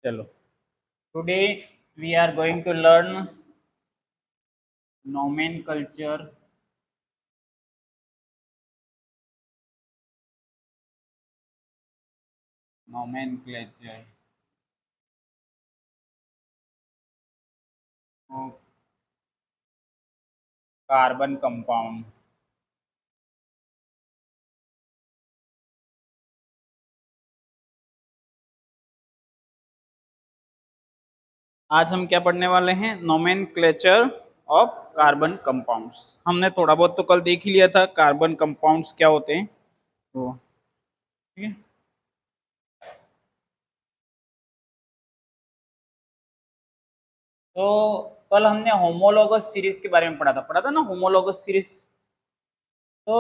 चलो, today we are going to learn nomenclature nomenclature of carbon compound। आज हम क्या पढ़ने वाले हैं? Nomenclature of carbon compounds. हमने थोड़ा बहुत तो कल देख ही लिया था कार्बन कंपाउंड्स क्या होते हैं, तो ठीक है। तो कल हमने होमोलोगस सीरीज के बारे में पढ़ा था ना, होमोलोगस सीरीज। तो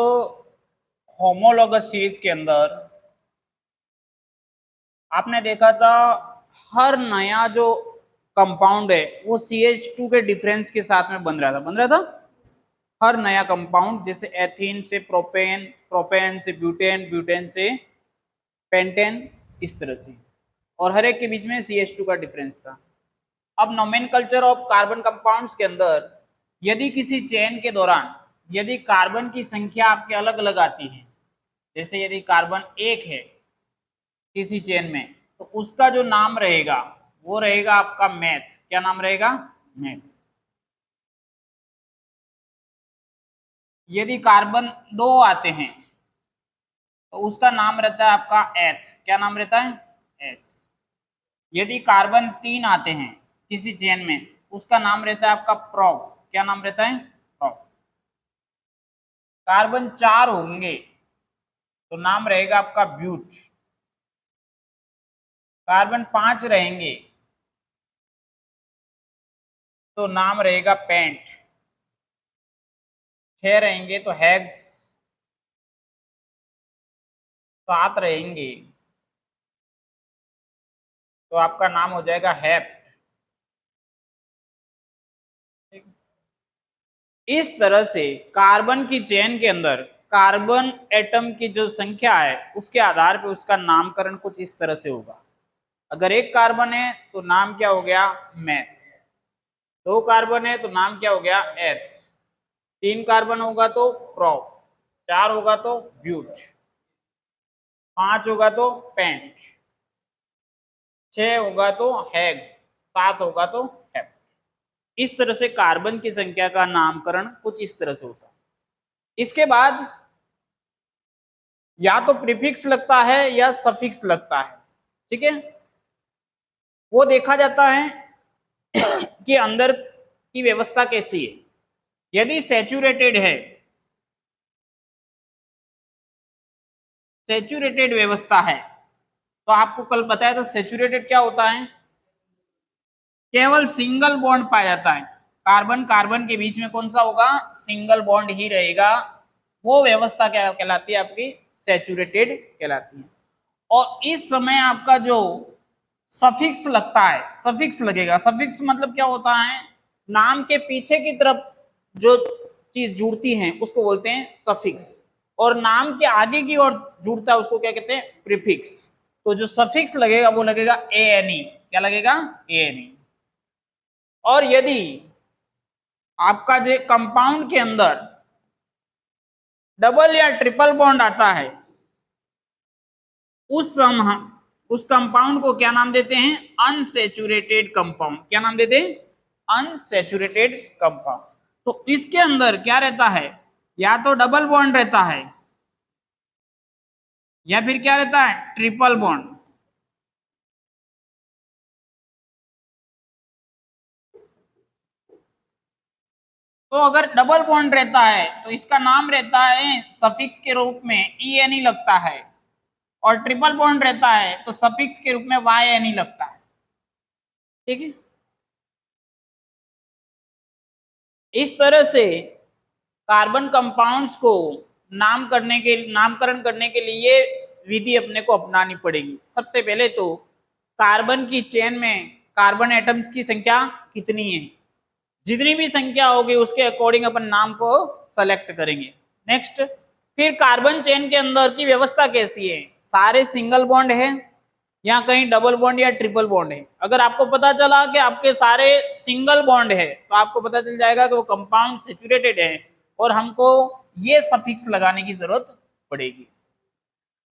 होमोलोगस सीरीज के अंदर आपने देखा था हर नया जो कंपाउंड है वो CH2 के डिफरेंस के साथ में बन रहा था। हर नया कंपाउंड, जैसे एथीन से प्रोपेन, प्रोपेन से ब्यूटेन, ब्यूटेन से पेंटेन, इस तरह से, और हर एक के बीच में CH2 का डिफरेंस था। अब नोमेनकल्चर ऑफ कार्बन कंपाउंड्स के अंदर यदि किसी चेन के दौरान यदि कार्बन की संख्या आपके अलग अलग आती है, जैसे यदि कार्बन 1 है किसी चेन में, तो उसका जो नाम रहेगा वो रहेगा आपका मैथ। क्या नाम रहेगा? मैथ। यदि कार्बन 2 आते हैं तो उसका नाम रहता है आपका एथ। क्या नाम रहता है? एथ। यदि कार्बन 3 आते हैं किसी चेन में, उसका नाम रहता है आपका प्रोप। क्या नाम रहता है? प्रोप। कार्बन 4 होंगे तो नाम रहेगा आपका ब्यूट। कार्बन 5 रहेंगे तो नाम रहेगा पेंट। 6 रहेंगे तो हेक्स। 7 रहेंगे तो आपका नाम हो जाएगा हेप्ट। इस तरह से कार्बन की चेन के अंदर कार्बन एटम की जो संख्या है उसके आधार पर उसका नामकरण कुछ इस तरह से होगा। अगर 1 कार्बन है तो नाम क्या हो गया? मैथ। 2 कार्बन है तो नाम क्या हो गया? एथ। 3 कार्बन होगा तो प्रोप। 4 होगा तो ब्यूट। 5 होगा तो पेंट। 6 होगा तो हेक्स। 7 होगा तो हेप्ट। इस तरह से कार्बन की संख्या का नामकरण कुछ इस तरह से होता है। इसके बाद या तो प्रीफिक्स लगता है या सफिक्स लगता है, ठीक है। वो देखा जाता है कि अंदर की व्यवस्था कैसी है। यदि सैचुरेटेड है, सैचुरेटेड व्यवस्था है, तो आपको कल बताया था सैचुरेटेड क्या होता है? केवल सिंगल बॉन्ड पाया जाता है। कार्बन कार्बन के बीच में कौन सा होगा? सिंगल बॉन्ड ही रहेगा। वो व्यवस्था क्या कहलाती है? आपकी सैचुरेटेड कहलाती है। और इस समय आपका जो सफिक्स लगता है, सफिक्स लगेगा। सफिक्स मतलब क्या होता है? नाम के पीछे की तरफ जो चीज जुड़ती है उसको बोलते हैं सफिक्स, और नाम के आगे की ओर जुड़ता है उसको क्या कहते हैं? प्रीफिक्स। तो जो सफिक्स लगेगा वो लगेगा ANE। क्या लगेगा? ANE। और यदि आपका जो कंपाउंड के अंदर डबल या ट्रिपल बॉन्ड आता है, उस समय उस कंपाउंड को क्या नाम देते हैं? Unsaturated compound. क्या नाम देते हैं? Unsaturated compound. तो इसके अंदर क्या रहता है? या तो डबल बॉन्ड रहता है या फिर क्या रहता है? Triple bond. तो अगर डबल बॉन्ड रहता है तो इसका नाम रहता है सफिक्स के रूप में ENE लगता है, और ट्रिपल बॉन्ड रहता है तो सफिक्स के रूप में YNE लगता है, ठीक है। इस तरह से कार्बन कंपाउंड्स को नामकरण करने के लिए विधि अपने को अपनानी पड़ेगी। सबसे पहले तो कार्बन की चेन में कार्बन एटम्स की संख्या कितनी है, जितनी भी संख्या होगी उसके अकॉर्डिंग अपन नाम को सेलेक्ट करेंगे। नेक्स्ट, फिर कार्बन चेन के अंदर की व्यवस्था कैसी है? सारे सिंगल बॉन्ड है या कहीं डबल बॉन्ड या ट्रिपल बॉन्ड है। अगर आपको पता चला कि आपके सारे सिंगल बॉन्ड है तो आपको पता चल जाएगा कि वो कंपाउंड सेचुरेटेड है और हमको ये सफिक्स लगाने की जरूरत पड़ेगी।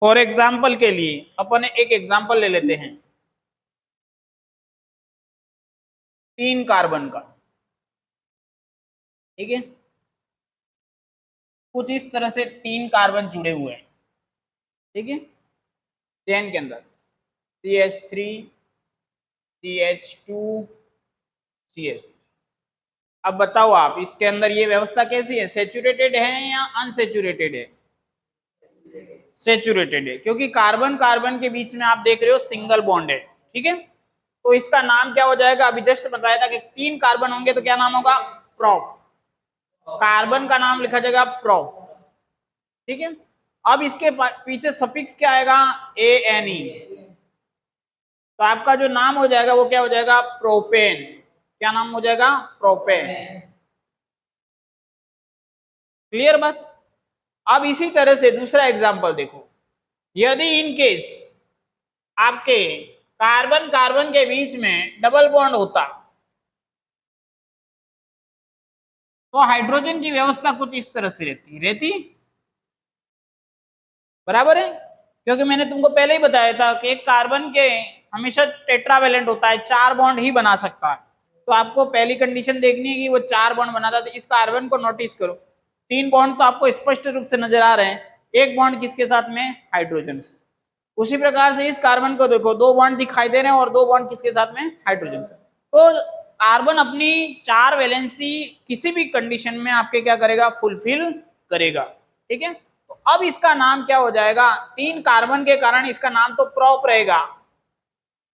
फॉर एग्जाम्पल के लिए अपन एक एग्जाम्पल ले लेते हैं 3 कार्बन का, ठीक है। कुछ इस तरह से 3 कार्बन जुड़े हुए हैं, ठीक है, चेन के अंदर CH3 CH2 CH। अब बताओ आप इसके अंदर ये व्यवस्था कैसी है, सेचुरेटेड है या अनसेचुरेटेड है? सेचुरेटेड है, क्योंकि कार्बन कार्बन के बीच में आप देख रहे हो सिंगल बॉन्ड है, ठीक है। तो इसका नाम क्या हो जाएगा, अभी जस्ट बताया था कि 3 कार्बन होंगे तो क्या नाम होगा, प्रोप। कार्बन का नाम लिखा जाएगा प्रोप, ठीक है। अब इसके पीछे सफिक्स क्या आएगा, ANE। तो आपका जो नाम हो जाएगा वो क्या हो जाएगा, प्रोपेन। क्या नाम हो जाएगा, प्रोपेन। क्लियर बात। अब इसी तरह से दूसरा एग्जांपल देखो, यदि इन केस आपके कार्बन कार्बन के बीच में डबल बॉन्ड होता तो हाइड्रोजन की व्यवस्था कुछ इस तरह से रहती बराबर है। क्योंकि मैंने तुमको पहले ही बताया था कि एक कार्बन के हमेशा टेट्रावेलेंट होता है, 4 बॉन्ड ही बना सकता है। तो आपको पहली कंडीशन देखनी है कि वो 4 बॉन्ड बनाता है। तो इस कार्बन को नोटिस करो, 3 बॉन्ड तो आपको स्पष्ट रूप से नजर आ रहे हैं, एक बॉन्ड किसके साथ में, हाइड्रोजन। उसी प्रकार से इस कार्बन को देखो, 2 बॉन्ड दिखाई दे रहे हैं और 2 बॉन्ड किसके साथ में, हाइड्रोजन। तो कार्बन अपनी 4 वैलेंसी किसी भी कंडीशन में आपके क्या करेगा, फुलफिल करेगा, ठीक है। तो अब इसका नाम क्या हो जाएगा, 3 कार्बन के कारण इसका नाम तो प्रोप रहेगा,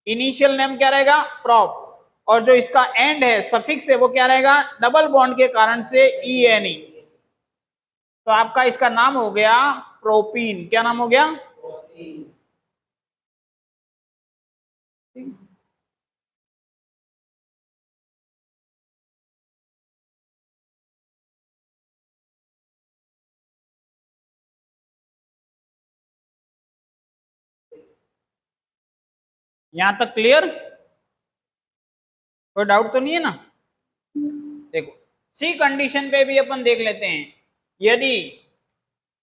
इनिशियल नेम क्या रहेगा, प्रोप। और जो इसका एंड है, सफिक्स है, वो क्या रहेगा, डबल बॉन्ड के कारण से ENE। तो आपका इसका नाम हो गया प्रोपीन। क्या नाम हो गया, यहां तक क्लियर, कोई डाउट तो नहीं है ना। देखो सी कंडीशन पे भी अपन देख लेते हैं, यदि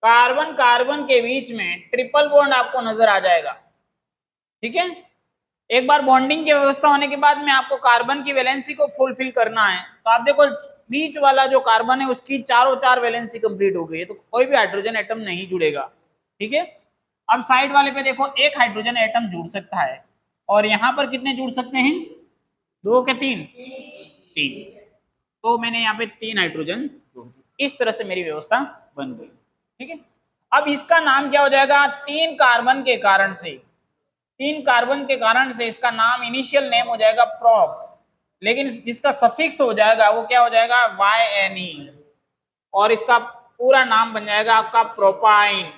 कार्बन कार्बन के बीच में ट्रिपल बॉन्ड आपको नजर आ जाएगा, ठीक है। एक बार बॉन्डिंग की व्यवस्था होने के बाद में आपको कार्बन की वैलेंसी को फुलफिल करना है। तो आप देखो बीच वाला जो कार्बन है उसकी चारों 4 वैलेंसी कंप्लीट हो गई है, तो कोई भी हाइड्रोजन एटम नहीं जुड़ेगा, ठीक है। अब साइड वाले पे देखो, एक हाइड्रोजन एटम जुड़ सकता है और यहां पर कितने जुड़ सकते हैं, 2 के 3, 3। तो मैंने यहाँ पे 3 हाइड्रोजन जोड़ दिए। इस तरह से मेरी व्यवस्था बन गई, ठीक है। अब इसका नाम क्या हो जाएगा, 3 कार्बन के कारण से, 3 कार्बन के कारण से इसका नाम इनिशियल नेम हो जाएगा प्रोप, लेकिन जिसका सफिक्स हो जाएगा वो क्या हो जाएगा, YNE। और इसका पूरा नाम बन जाएगा आपका प्रोपाइन,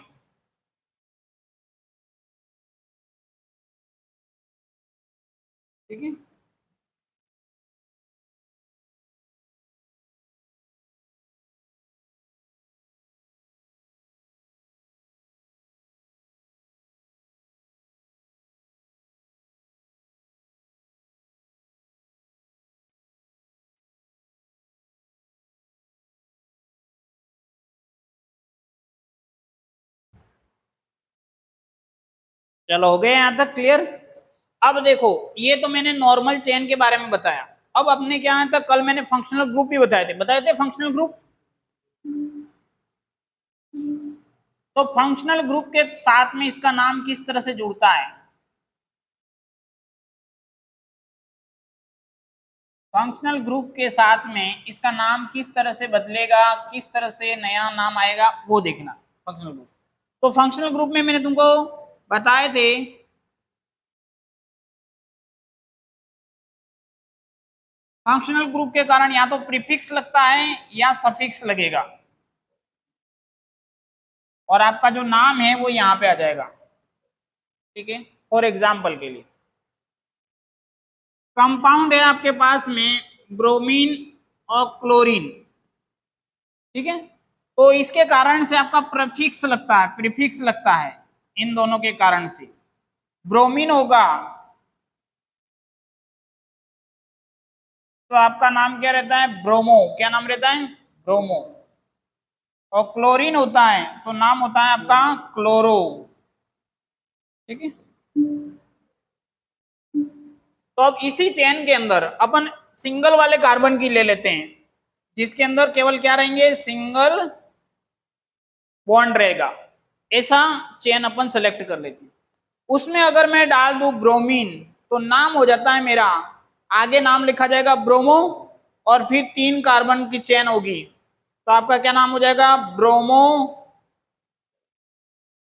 ठीक है। चलो हो गए यहां तक क्लियर। अब देखो ये तो मैंने नॉर्मल चेन के बारे में बताया, अब अपने क्या है, कल मैंने फंक्शनल ग्रुप भी बताए थे फंक्शनल ग्रुप। तो फंक्शनल ग्रुप के साथ में इसका नाम किस तरह से जुड़ता है, फंक्शनल ग्रुप के साथ में इसका नाम किस तरह से बदलेगा, किस तरह से नया नाम आएगा, वो देखना फंक्शनल ग्रुप। तो फंक्शनल ग्रुप में मैंने तुमको बताए थे, फंक्शनल ग्रुप के कारण या तो प्रीफिक्स लगता है या सफिक्स लगेगा, और आपका जो नाम है वो यहां पे आ जाएगा, ठीक है। फॉर एग्जाम्पल के लिए कंपाउंड है आपके पास में ब्रोमीन और क्लोरीन, ठीक है। तो इसके कारण से आपका प्रीफिक्स लगता है, प्रीफिक्स लगता है इन दोनों के कारण से, ब्रोमीन होगा तो आपका नाम क्या रहता है, ब्रोमो। क्या नाम रहता है, ब्रोमो। और क्लोरीन होता है तो नाम होता है आपका क्लोरो। ठीक है, तो अब इसी चेन के अंदर अपन सिंगल वाले कार्बन की ले लेते हैं, जिसके अंदर केवल क्या रहेंगे, सिंगल बॉन्ड रहेगा। ऐसा चेन अपन सेलेक्ट कर लेते हैं। उसमें अगर मैं डाल दूं ब्रोमीन तो नाम हो जाता है मेरा, आगे नाम लिखा जाएगा ब्रोमो और फिर 3 कार्बन की चेन होगी तो आपका क्या नाम हो जाएगा, ब्रोमो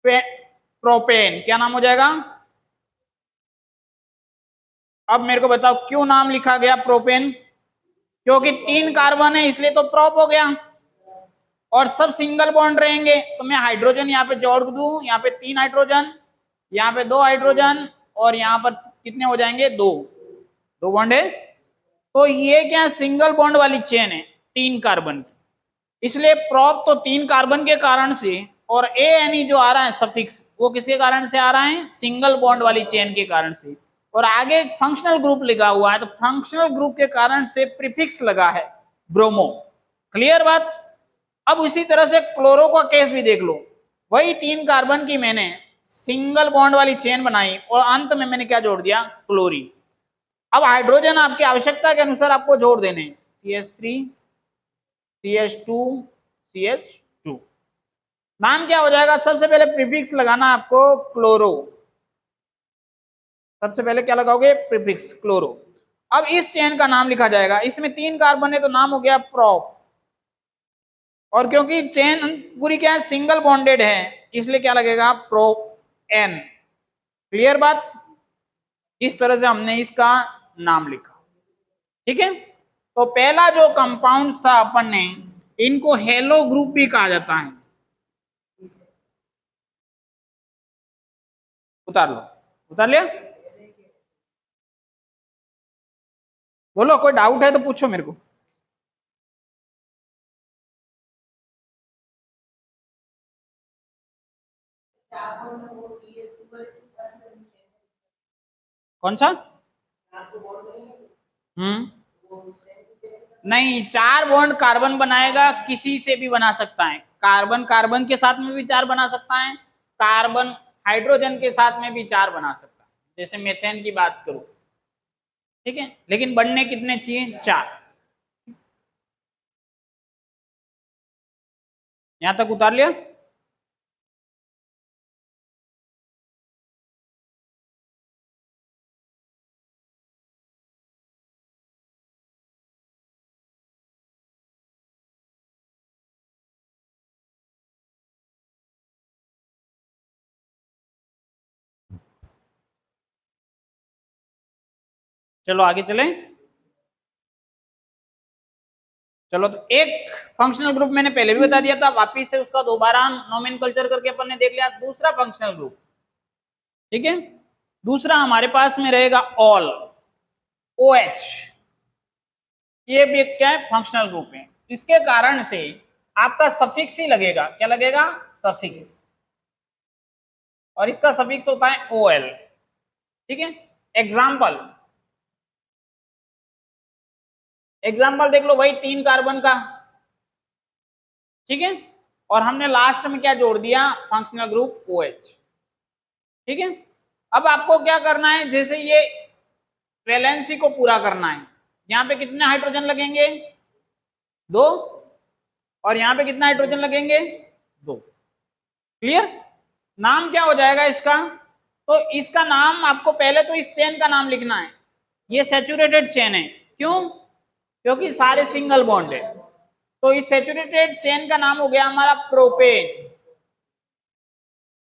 प्रोपेन। क्या नाम हो जाएगा, अब मेरे को बताओ क्यों नाम लिखा गया प्रोपेन, क्योंकि 3 कार्बन है इसलिए तो प्रोप हो गया और सब सिंगल बॉन्ड रहेंगे तो मैं हाइड्रोजन यहाँ पे जोड़ दूं, यहाँ पे 3 हाइड्रोजन, यहाँ पे 2 हाइड्रोजन और यहाँ पर कितने हो जाएंगे, 2 बॉन्ड है। तो ये क्या सिंगल बॉन्ड वाली चेन है 3 कार्बन की, इसलिए प्रोप तो 3 कार्बन के कारण से और ए एन ई जो आ रहा है सफिक्स वो किसके कारण से आ रहा है, सिंगल बॉन्ड वाली चेन के कारण से। और आगे एक फंक्शनल ग्रुप लिखा हुआ है तो फंक्शनल ग्रुप के कारण से प्रीफिक्स लगा है ब्रोमो। क्लियर बात। अब उसी तरह से क्लोरो का केस भी देख लो, वही 3 कार्बन की मैंने सिंगल बॉन्ड वाली चेन बनाई और अंत में मैंने क्या जोड़ दिया, क्लोरीन। अब हाइड्रोजन आपकी आवश्यकता के अनुसार आपको जोड़ देने, CH3 CH2 CH2। नाम क्या हो जाएगा, सबसे पहले प्रीफिक्स लगाना आपको क्लोरो, सबसे पहले क्या लगाओगे, प्रीफिक्स क्लोरो। अब इस चेन का नाम लिखा जाएगा, इसमें 3 कार्बन है तो नाम हो गया प्रोप, और क्योंकि चेन पूरी क्या है, सिंगल बॉन्डेड है इसलिए क्या लगेगा, प्रोप एन। क्लियर बात। इस तरह से हमने इसका नाम लिखा। ठीक है, तो पहला जो कंपाउंड था अपन ने, इनको हेलो ग्रुप भी कहा जाता है। उतार लो, उतार लिया। बोलो कोई डाउट है तो पूछो मेरे को। कौन सा, नहीं 4 बॉन्ड कार्बन बनाएगा, किसी से भी बना सकता है, कार्बन कार्बन के साथ में भी 4 बना सकता है, कार्बन हाइड्रोजन के साथ में भी 4 बना सकता है, जैसे मेथेन की बात करूं। ठीक है, लेकिन बनने कितने चाहिए, 4। यहां तक उतार लिया। चलो आगे चलें। चलो, तो एक फंक्शनल ग्रुप मैंने पहले भी बता दिया था, वापिस से उसका दोबारा नोमेनकल्चर करके अपन ने देख लिया। दूसरा फंक्शनल ग्रुप, ठीक है, दूसरा हमारे पास में रहेगा ऑल, OH। ये भी एक क्या है, फंक्शनल ग्रुप है। इसके कारण से आपका सफिक्स ही लगेगा, क्या लगेगा, सफिक्स, और इसका सफिक्स होता है OL। ठीक है, एग्जाम्पल, एग्जाम्पल देख लो, वही 3 कार्बन का, ठीक है, और हमने लास्ट में क्या जोड़ दिया, फंक्शनल ग्रुप OH। ठीक है, अब आपको क्या करना है, जैसे ये वैलेंसी को पूरा करना है, यहाँ पे कितने हाइड्रोजन लगेंगे, 2, और यहाँ पे कितना हाइड्रोजन लगेंगे, 2। क्लियर। नाम क्या हो जाएगा इसका, तो इसका नाम आपको पहले तो इस चेन का नाम लिखना है, ये सैचुरेटेड चेन है, क्यों, क्योंकि सारे सिंगल बॉन्ड है, तो इस सैचुरेटेड चेन का नाम हो गया हमारा प्रोपेन।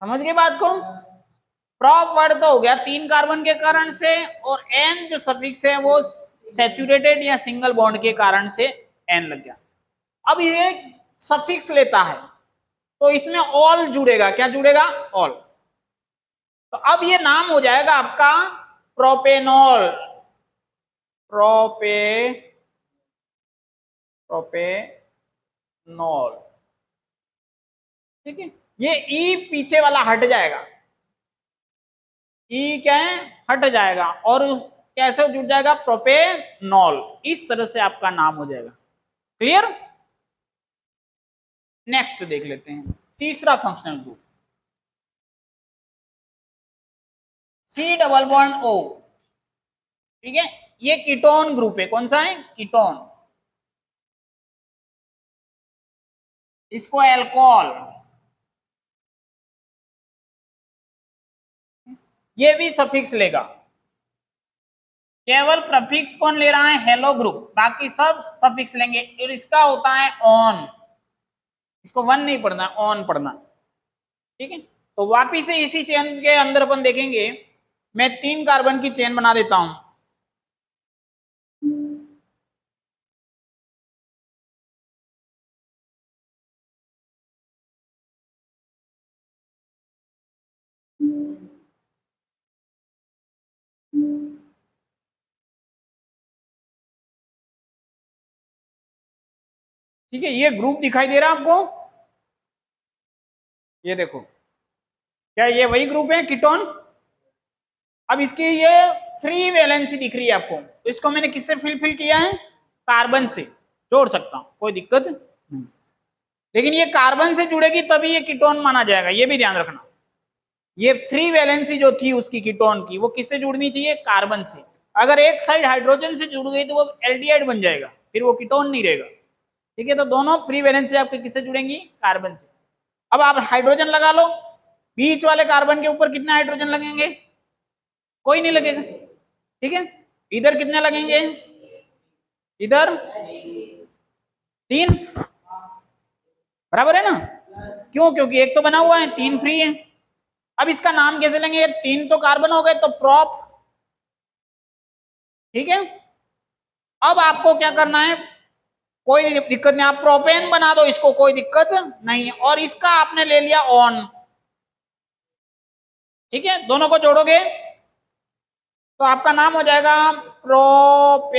समझ गए बात को। प्रोप वर्ड तो हो गया 3 कार्बन के कारण से, और एन जो सफिक्स है वो सैचुरेटेड या सिंगल बॉन्ड के कारण से एन लग गया। अब ये सफिक्स लेता है तो इसमें ऑल जुड़ेगा, क्या जुड़ेगा, ऑल। तो अब ये नाम हो जाएगा आपका प्रोपेनॉल, प्रोपेनॉल। ठीक है, ये ई पीछे वाला हट जाएगा, ई क्या है, हट जाएगा और कैसे जुड़ जाएगा, प्रोपेनॉल। इस तरह से आपका नाम हो जाएगा। क्लियर। नेक्स्ट देख लेते हैं तीसरा functional group, C double bond O. ठीक है, ये कीटोन ग्रुप है। कौन सा है, कीटोन। इसको एल्कोहल, ये भी सफिक्स लेगा। केवल प्रफिक्स कौन ले रहा है, हेलो ग्रुप, बाकी सब सफिक्स लेंगे। और इसका होता है ऑन, इसको वन नहीं पढ़ना, ऑन पढ़ना। ठीक है, तो वापिस से इसी चेन के अंदर अपन देखेंगे। मैं 3 कार्बन की चेन बना देता हूं। ठीक है, ये ग्रुप दिखाई दे रहा है आपको, ये देखो, क्या ये वही ग्रुप है कीटोन। अब इसकी ये फ्री वैलेंसी दिख रही है आपको, तो इसको मैंने किससे फिल किया है, कार्बन से। जोड़ सकता हूं, कोई दिक्कत नहीं। लेकिन ये कार्बन से जुड़ेगी तभी ये कीटोन माना जाएगा, ये भी ध्यान रखना। ये फ्री वैलेंसी जो थी उसकी कीटोन की, वो किससे जुड़नी चाहिए, कार्बन से। अगर एक साइड हाइड्रोजन से जुड़ गई तो वो एल्डिहाइड बन जाएगा, फिर वो कीटोन नहीं रहेगा। ठीक है, तो दोनों फ्री वैलेंसी आपके किससे जुड़ेंगी, कार्बन से। अब आप हाइड्रोजन लगा लो, बीच वाले कार्बन के ऊपर कितने हाइड्रोजन लगेंगे, कोई नहीं लगेगा। ठीक है, इधर कितने लगेंगे, इधर 3, बराबर है ना। क्यों, क्योंकि एक तो बना हुआ है, 3 फ्री है। अब इसका नाम कैसे लेंगे, 3 तो कार्बन हो गए, तो प्रोप। ठीक है, अब आपको क्या करना है, कोई दिक्कत नहीं, आप प्रोपेन बना दो इसको, कोई दिक्कत नहीं है। और इसका आपने ले लिया ऑन। ठीक है, दोनों को जोड़ोगे तो आपका नाम हो जाएगा प्रोपेनॉन।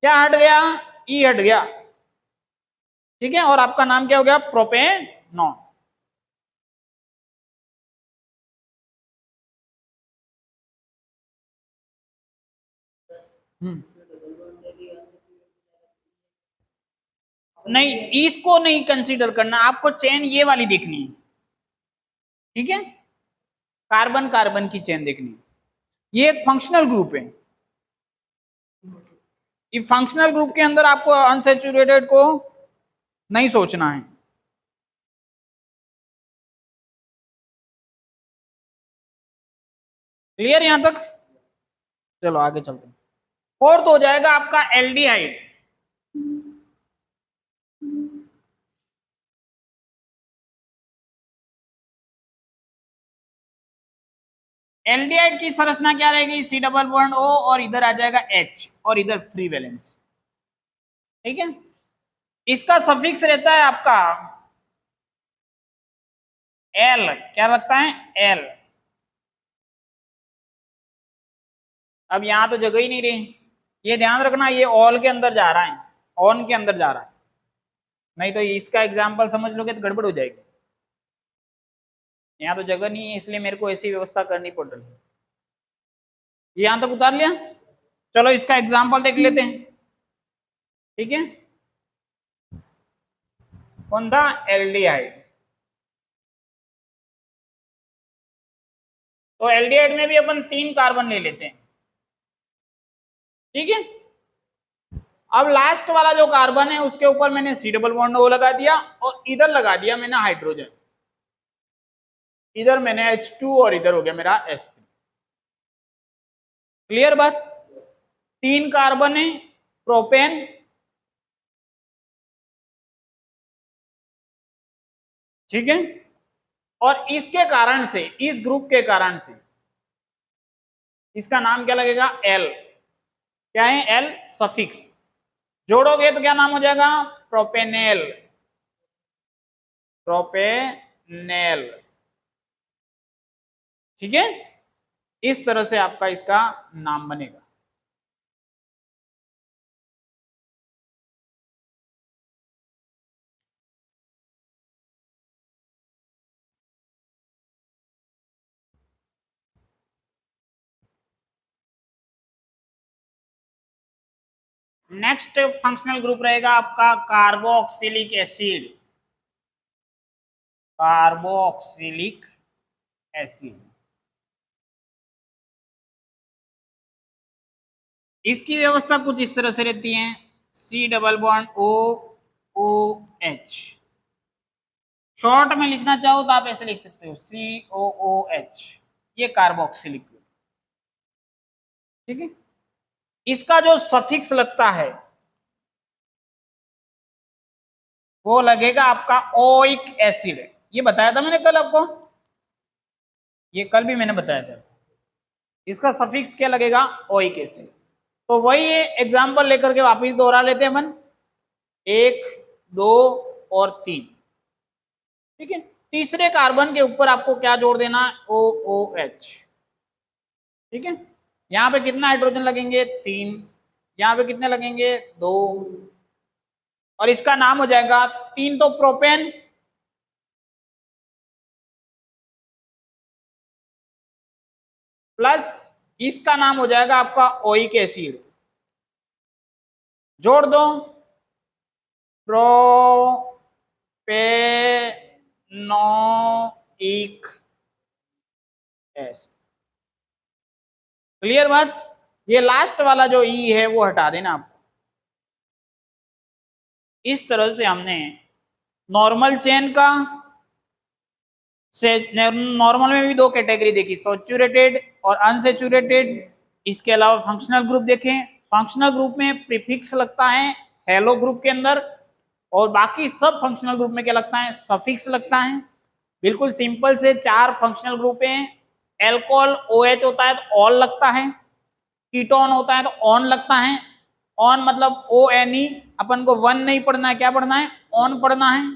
क्या हट गया, ई हट गया। ठीक है, और आपका नाम क्या हो गया, प्रोपेनॉन। नहीं, इसको नहीं कंसीडर करना, आपको चेन ये वाली देखनी है। ठीक है, कार्बन कार्बन की चेन देखनी है। ये एक फंक्शनल ग्रुप है। ये फंक्शनल ग्रुप के अंदर आपको अनसैचुरेटेड को नहीं सोचना है। क्लियर यहां तक, चलो आगे चलते हैं। फोर्थ हो जाएगा आपका एल्डिहाइड। एल्डिहाइड की संरचना क्या रहेगी, सी डबल बॉन्ड ओ, और इधर आ जाएगा एच, और इधर फ्री वैलेंस। ठीक है, इसका सफिक्स रहता है आपका एल, क्या लगता है, एल। अब यहां तो जगह ही नहीं रही, ये ध्यान रखना, ये ऑल के अंदर जा रहा है, ऑन के अंदर जा रहा है, नहीं तो इसका एग्जाम्पल समझ लोगे तो गड़बड़ हो जाएगी। यहाँ तो जगह नहीं है, इसलिए मेरे को ऐसी व्यवस्था करनी पड़ रही है। यहां तक उतार लिया, चलो इसका एग्जाम्पल देख लेते हैं। ठीक है, कौन था, एल्डिहाइड। तो एल्डिहाइड में भी अपन 3 कार्बन ले लेते हैं। ठीक है, अब लास्ट वाला जो कार्बन है उसके ऊपर मैंने सी डबल बॉन्ड ओ लगा दिया, और इधर लगा दिया मैंने हाइड्रोजन। इधर मैंने H2 और इधर हो गया मेरा H3। क्लियर बात, 3 कार्बन है, प्रोपेन। ठीक है, और इसके कारण से, इस ग्रुप के कारण से इसका नाम क्या लगेगा, एल। क्या है, एल सफिक्स। जोड़ोगे तो क्या नाम हो जाएगा, प्रोपेनेल, प्रोपेनेल। ठीक है, इस तरह से आपका इसका नाम बनेगा। नेक्स्ट फंक्शनल ग्रुप रहेगा आपका कार्बोक्सिलिक एसिड। कार्बोक्सिलिक एसिड, इसकी व्यवस्था कुछ इस तरह से रहती है, C double bond O O H। Short में लिखना चाहो तो आप ऐसे लिख सकते हो COOH, ये कार्बोक्सिलिक, ठीक है। इसका जो सफिक्स लगता है वो लगेगा आपका ओइक एसिड। ये बताया था मैंने कल आपको, ये कल भी मैंने बताया था। इसका सफिक्स क्या लगेगा, ओइक एसिड। तो वही एग्जांपल लेकर के वापस दोहरा लेते हैं अपन, 1 2 और 3, ठीक है। तीसरे कार्बन के ऊपर आपको क्या जोड़ देना, OOH, ठीक है। यहां पे कितना हाइड्रोजन लगेंगे, 3, यहां पे कितने लगेंगे, 2, और इसका नाम हो जाएगा 3 तो प्रोपेन, प्लस इसका नाम हो जाएगा आपका ओइक एसिड, जोड़ दो प्रोपेनोइक एसिड। क्लियर बात। ये लास्ट वाला जो ई है वो हटा देना आपको। इस तरह से हमने नॉर्मल चेन का से नॉर्मल में भी 2 कैटेगरी देखी, सैचुरेटेड और अनसैचुरेटेड। इसके अलावा फंक्शनल ग्रुप देखें, फंक्शनल ग्रुप में प्रीफिक्स लगता है हेलो ग्रुप के अंदर, और बाकी सब फंक्शनल ग्रुप में क्या लगता है, सफिक्स लगता है। बिल्कुल सिंपल से 4 फंक्शनल ग्रुप हैं। एल्कोहल OH होता है तो ऑल लगता है, कीटोन होता है तो ऑन लगता है। ऑन मतलब ONE, अपन को 1 नहीं पढ़ना है, क्या पढ़ना है, ऑन पढ़ना है,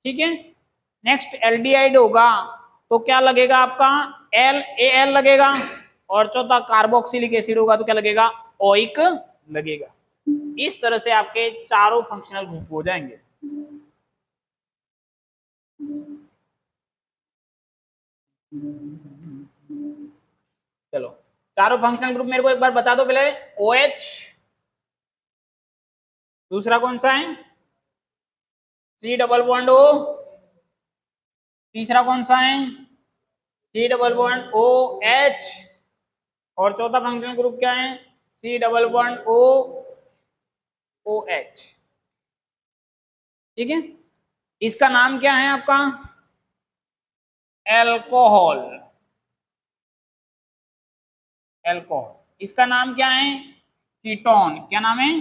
ठीक है। नेक्स्ट एल्डिहाइड होगा तो क्या लगेगा आपका, LAL लगेगा, और चौथा कार्बोक्सिलिक एसिड होगा तो क्या लगेगा, ओइक लगेगा। इस तरह से आपके चारों फंक्शनल ग्रुप हो जाएंगे। चलो चारों फंक्शनल ग्रुप मेरे को एक बार बता दो पहले। OH, दूसरा कौन सा है, C डबल बॉन्ड O, तीसरा कौन सा है, C डबल बॉन्ड OH, और चौथा फंक्शनल ग्रुप क्या है, C डबल बॉन्ड OH, ठीक है। इसका नाम क्या है आपका, एल्कोहल, एल्कोहल। इसका नाम क्या है, कीटोन, क्या नाम है।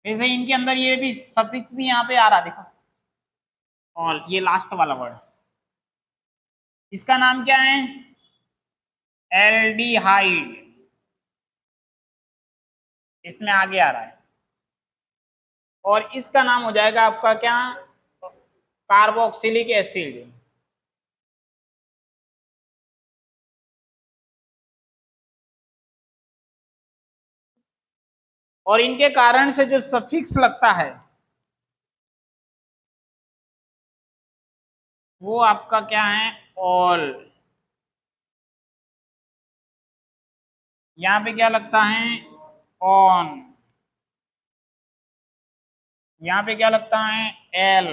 वैसे इनके अंदर ये भी सफिक्स भी यहाँ पे आ रहा, देखो ऑल, ये लास्ट वाला वर्ड। इसका नाम क्या है, एल्डिहाइड, इसमें आगे आ रहा है। और इसका नाम हो जाएगा आपका क्या, कार्बोक्सिलिक एसिड। और इनके कारण से जो सफिक्स लगता है वो आपका क्या है, ऑल। यहां पे क्या लगता है, ऑन, यहां पे क्या लगता है, एल,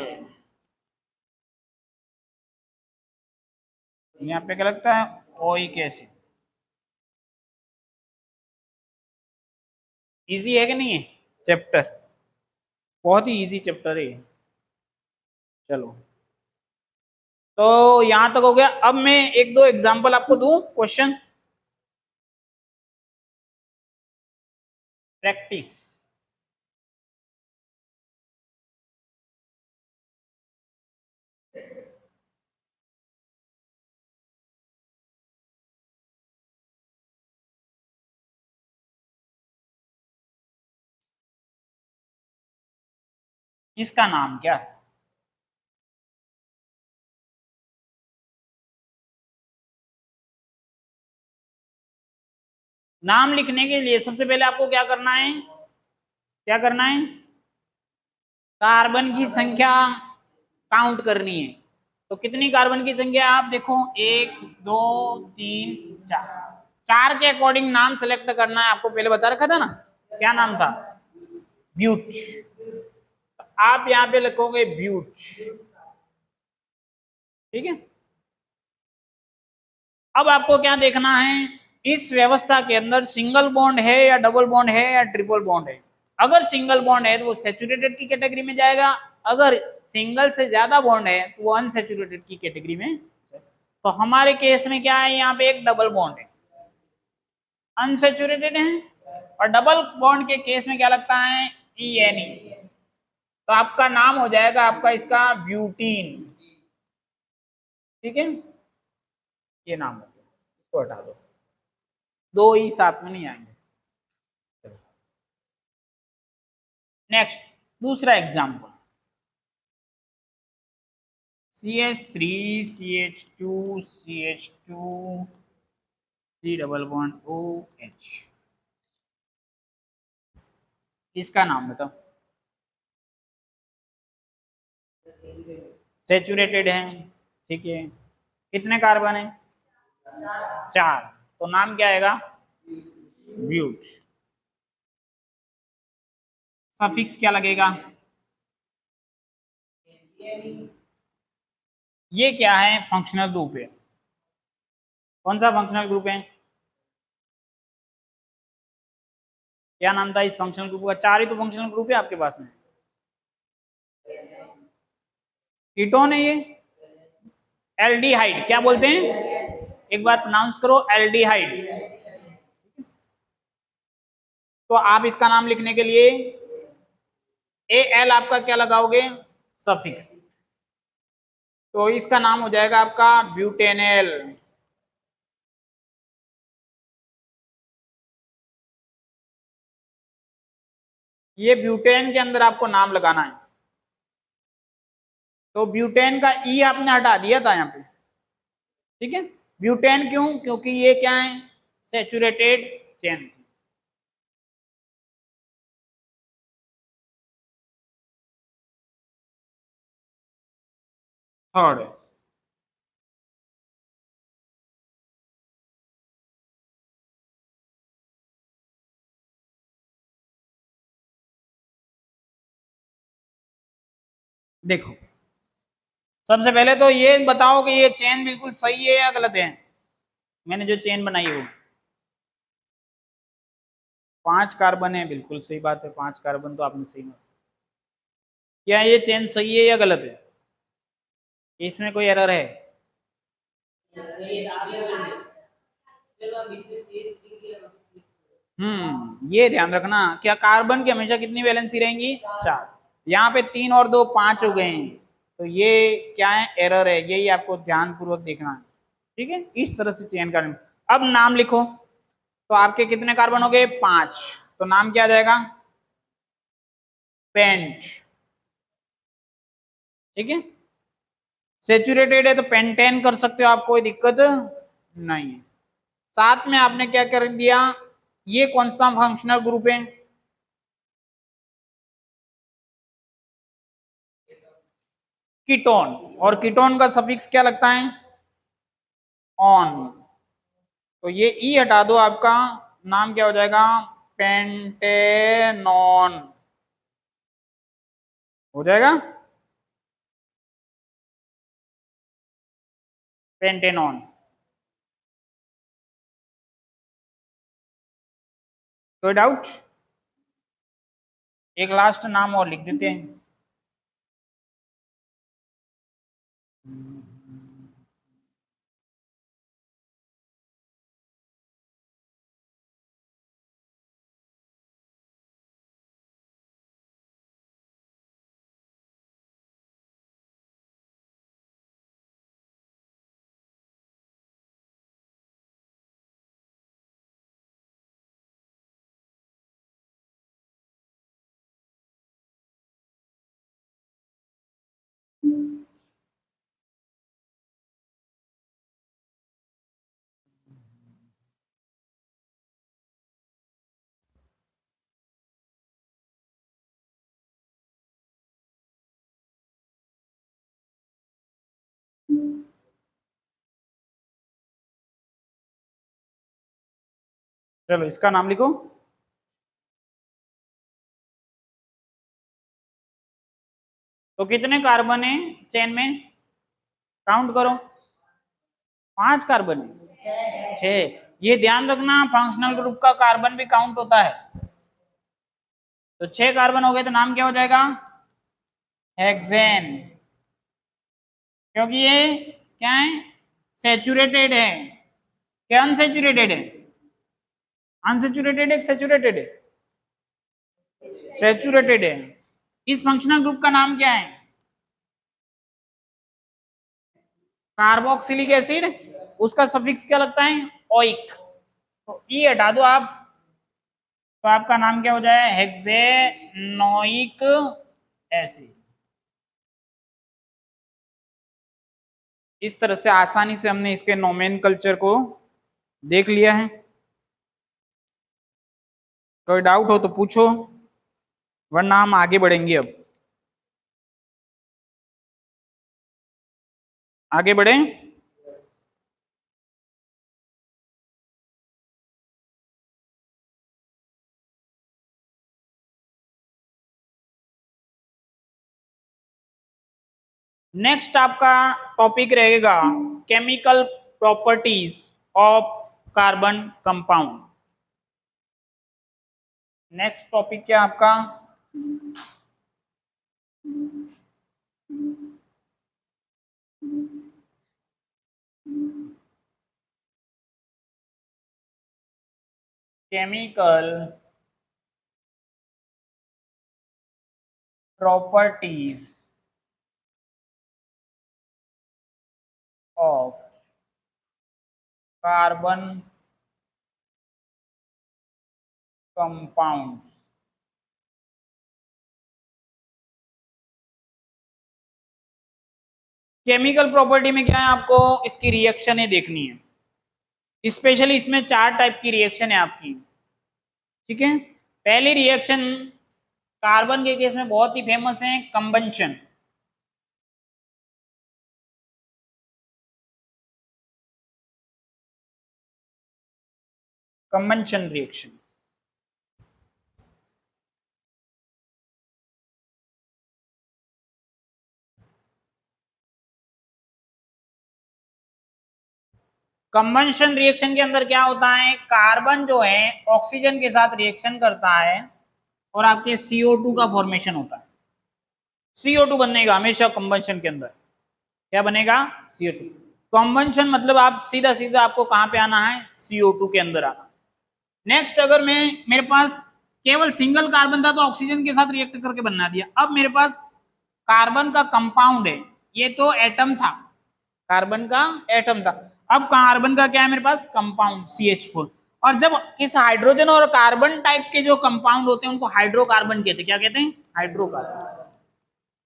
यहां पे क्या लगता है, ओइक एसिड। इजी है कि नहीं है चैप्टर, बहुत ही इजी चैप्टर है। चलो तो यहां तक हो गया। अब मैं 1-2 एग्जांपल आपको दूं, क्वेश्चन प्रैक्टिस। इसका नाम क्या है, नाम लिखने के लिए सबसे पहले आपको क्या करना है, क्या करना है, कार्बन की संख्या काउंट करनी है। तो कितनी कार्बन की संख्या है, आप देखो 1 2 3 4, 4 के अकॉर्डिंग नाम सेलेक्ट करना है, आपको पहले बता रखा था ना। क्या नाम था? ब्यूट। आप यहाँ पे लिखोगे ब्यूट, ठीक है। अब आपको क्या देखना है, इस व्यवस्था के अंदर सिंगल बॉन्ड है या डबल बॉन्ड है या ट्रिपल बॉन्ड है। अगर सिंगल बॉन्ड है तो वो सैचुरेटेड की कैटेगरी में जाएगा, अगर सिंगल से ज्यादा बॉन्ड है तो वो अनसैचुरेटेड की कैटेगरी में। तो हमारे केस में क्या है, यहाँ पे एक डबल बॉन्ड है, अनसैचुरेटेड है, और डबल बॉन्ड के केस में क्या लगता है, ENE। तो आपका नाम हो जाएगा आपका इसका ब्यूटीन, ठीक है। ये नाम हो गया, इसको हटा दो, दो ही साथ में नहीं आएंगे। नेक्स्ट दूसरा example, CH3 CH2 CH2 C double bond OH, इसका नाम बताओ। सैचुरेटेड है, ठीक है। कितने कार्बन है? 4। तो नाम क्या आएगा? ब्यूट। सफिक्स क्या लगेगा? ये क्या है? फंक्शनल ग्रुप है। कौन सा फंक्शनल ग्रुप है? क्या नाम था इस फंक्शनल ग्रुप का? 4 ही तो फंक्शनल ग्रुप है आपके पास में। कीटोन है ये, एल्डिहाइड। क्या बोलते हैं, एक बार प्रोनाउंस करो, एल्डिहाइड। तो आप इसका नाम लिखने के लिए AL आपका क्या लगाओगे? सफिक्स। तो इसका नाम हो जाएगा आपका ब्यूटेनेल। ये ब्यूटेन के अंदर आपको नाम लगाना है। तो ब्यूटेन का E आपने हटा दिया था यहाँ पे, ठीक है। ब्यूटेन क्यों? क्योंकि ये क्या है, सैचुरेटेड चेन। थर्ड, देखो सबसे पहले तो ये बताओ कि ये चेन बिल्कुल सही है या गलत है। मैंने जो चेन बनाई है वो 5 कार्बन है, बिल्कुल सही बात है, 5 कार्बन तो आपने सही माना। क्या ये चेन सही है या गलत है? इसमें कोई एरर है? ये ध्यान रखना, क्या कार्बन की हमेशा कितनी वैलेंसी रहेंगी? 4। यहाँ पे 3 और 2 5 हो गए हैं, तो ये क्या है, एरर है। यही आपको ध्यान पूर्वक देखना है, ठीक है। इस तरह से चेन का अब नाम लिखो। तो आपके कितने कार्बन हो गए? 5। तो नाम क्या आ जाएगा? पेंट, ठीक है। सेचुरेटेड है तो पेंटेन कर सकते हो आप, कोई दिक्कत नहीं है। साथ में आपने क्या कर दिया, ये कौन सा फंक्शनल ग्रुप है? कीटोन। और कीटोन का सफिक्स क्या लगता है? ऑन। तो ये ई हटा दो, आपका नाम क्या हो जाएगा? पेंटेनॉन हो जाएगा, पेंटेनॉन। कोई डाउट? एक लास्ट नाम और लिख देते हैं। चलो इसका नाम लिखो। तो कितने कार्बन है चेन में, काउंट करो। 5 कार्बन है, 6। ये ध्यान रखना फंक्शनल ग्रुप का कार्बन भी काउंट होता है। तो 6 कार्बन हो गए तो नाम क्या हो जाएगा, हेक्सेन, क्योंकि ये क्या है, सैचुरेटेड है। क्या अनसैचुरेटेड है, अनसैचुरेटेड है, सैचुरेटेड है, सैचुरेटेड है। इस फंक्शनल ग्रुप का नाम क्या है, कार्बोक्सिलिक एसिड। उसका सफिक्स क्या लगता है, ओइक। तो ई हटा दो आप, तो आपका नाम क्या हो जाए, हेक्सेनोइक एसिड। इस तरह से आसानी से हमने इसके नोमेनकल्चर को देख लिया है। कोई डाउट हो तो पूछो, वरना हम आगे बढ़ेंगे। अब आगे बढ़े। नेक्स्ट आपका टॉपिक रहेगा chemical properties of carbon compound. Next topic क्या आपका, chemical properties of carbon compound. Chemical property में क्या है, आपको इसकी रिएक्शनें देखनी है। स्पेशली इसमें 4 टाइप की रिएक्शन है आपकी, ठीक है। पहली रिएक्शन कार्बन के केस में बहुत ही फेमस है, combustion. Combustion reaction, combustion reaction के अंदर क्या होता है, कार्बन जो है ऑक्सीजन के साथ रिएक्शन करता है और आपके CO2 का फॉर्मेशन होता है। CO2 बनेगा हमेशा कंबंशन के अंदर। क्या बनेगा, CO2। कंबंशन मतलब आप सीधा सीधा आपको कहां पे आना है, CO2 के अंदर आना। नेक्स्ट, अगर मैं, मेरे पास केवल सिंगल कार्बन था तो ऑक्सीजन के साथ रिएक्ट करके बना दिया। अब मेरे पास कार्बन का कंपाउंड है, ये तो एटम था, कार्बन का एटम था। अब कार्बन का क्या है मेरे पास, कंपाउंड CH4। और जब इस हाइड्रोजन और कार्बन टाइप के जो कंपाउंड होते हैं उनको हाइड्रोकार्बन कहते हैं। क्या कहते हैं, हाइड्रोकार्बन।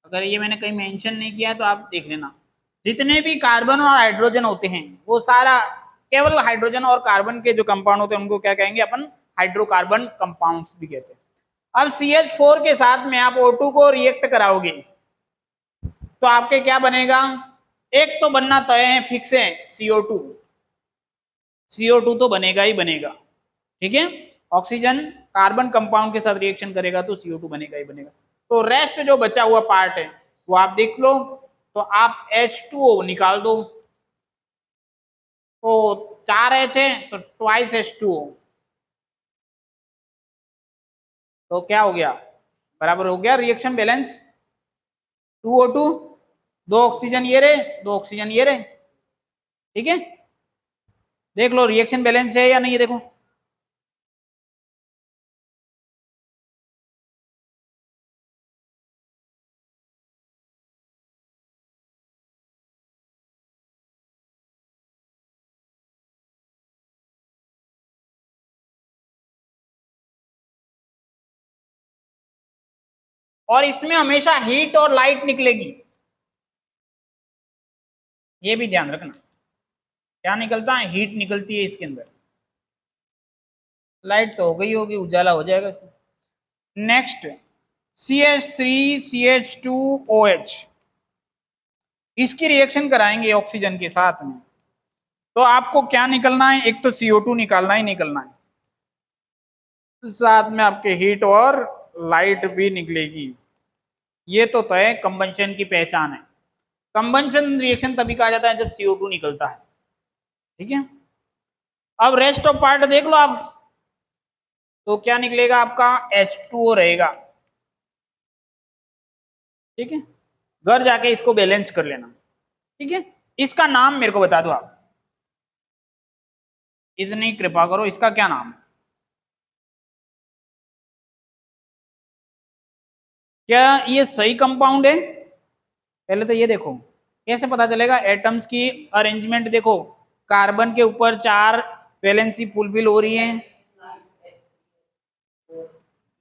अगर ये मैंने कहीं मेंशन नहीं किया है तो आप देख लेना। जितने भी कार्बन और हाइड्रोजन होते हैं वो सारा, केवल हाइड्रोजन और कार्बन के जो कंपाउंड होते हैं उनको क्या कहेंगे अपन, हाइड्रोकार्बन कंपाउंड्स भी कहते हैं। अब CH4 के साथ में आप O2 को रिएक्ट कराओगे तो आपके क्या बनेगा, एक तो बनना तय है, फिक्स है, CO2। CO2 तो बनेगा ही बनेगा, ठीक है। ऑक्सीजन कार्बन कंपाउंड के साथ रिएक्शन करेगा तो CO2 बनेगा ही बनेगा। तो रेस्ट जो बचा हुआ पार्ट है वो आप देख लो। तो आप H2O निकाल दो, तो 4 H है तो ट्वाइस H2O, तो क्या हो गया, बराबर हो गया रिएक्शन बैलेंस। 2O2, 2 ऑक्सीजन ये रहे, 2 ऑक्सीजन ये रहे, ठीक है। देख लो रिएक्शन बैलेंस है या नहीं, देखो। और इसमें हमेशा हीट और लाइट निकलेगी, ये भी ध्यान रखना। क्या निकलता है, हीट निकलती है इसके अंदर, लाइट तो हो गई होगी, उजाला हो जाएगा इसमें। नेक्स्ट, CH3CH2OH, इसकी रिएक्शन कराएंगे ऑक्सीजन के साथ में, तो आपको क्या निकलना है, एक तो CO2 निकालना ही निकलना है, साथ में आपके हीट और लाइट भी निकलेगी। ये तो तय कंबंशन की पहचान है। कंबंशन रिएक्शन तभी कहा जाता है जब CO2 निकलता है। ठीक है, अब रेस्ट ऑफ पार्ट देख लो आप, तो क्या निकलेगा आपका H2O रहेगा। ठीक है, घर जाके इसको बैलेंस कर लेना। ठीक है, इसका नाम मेरे को बता दो आप, इतनी कृपा करो, इसका क्या नाम है? क्या ये सही कंपाउंड है? पहले तो ये देखो, कैसे पता चलेगा? एटम्स की अरेंजमेंट देखो, कार्बन के ऊपर 4 वैलेंसी फुलफिल हो रही है,